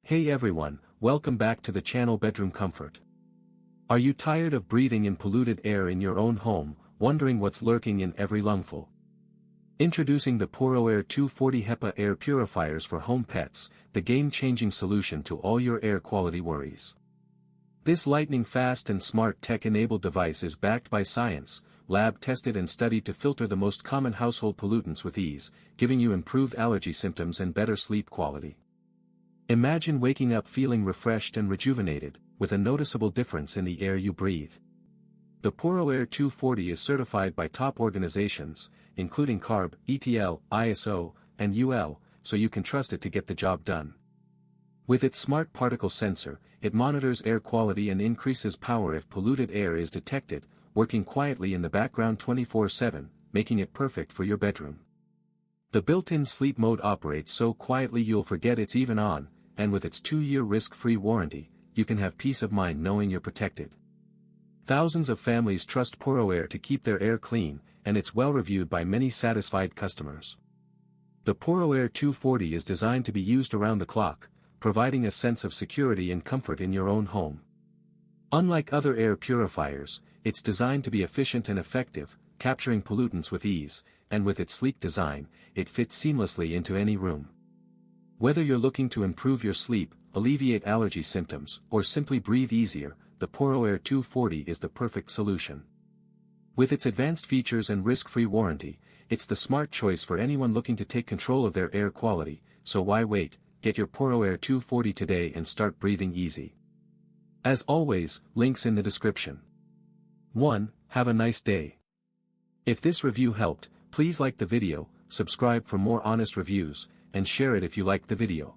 Hey everyone, welcome back to the channel Bedroom Comfort. Are you tired of breathing in polluted air in your own home, wondering what's lurking in every lungful? Introducing the PuroAir 240 HEPA air purifiers for home pets, the game-changing solution to all your air quality worries. This lightning-fast and smart tech-enabled device is backed by science, lab-tested and studied to filter the most common household pollutants with ease, giving you improved allergy symptoms and better sleep quality. Imagine waking up feeling refreshed and rejuvenated, with a noticeable difference in the air you breathe. The PuroAir 240 is certified by top organizations, including CARB, ETL, ISO, and UL, so you can trust it to get the job done. With its smart particle sensor, it monitors air quality and increases power if polluted air is detected, working quietly in the background 24/7, making it perfect for your bedroom. The built-in sleep mode operates so quietly you'll forget it's even on, and with its 2-year risk-free warranty, you can have peace of mind knowing you're protected. Thousands of families trust PuroAir to keep their air clean, and it's well reviewed by many satisfied customers. The PuroAir 240 is designed to be used around the clock, providing a sense of security and comfort in your own home. Unlike other air purifiers, it's designed to be efficient and effective, capturing pollutants with ease, and with its sleek design, it fits seamlessly into any room. Whether you're looking to improve your sleep, alleviate allergy symptoms, or simply breathe easier, the PuroAir 240 is the perfect solution. With its advanced features and risk-free warranty, it's the smart choice for anyone looking to take control of their air quality, so why wait? Get your PuroAir 240 today and start breathing easy. As always, links in the description. 1. Have a nice day. If this review helped, please like the video, subscribe for more honest reviews, and share it if you liked the video.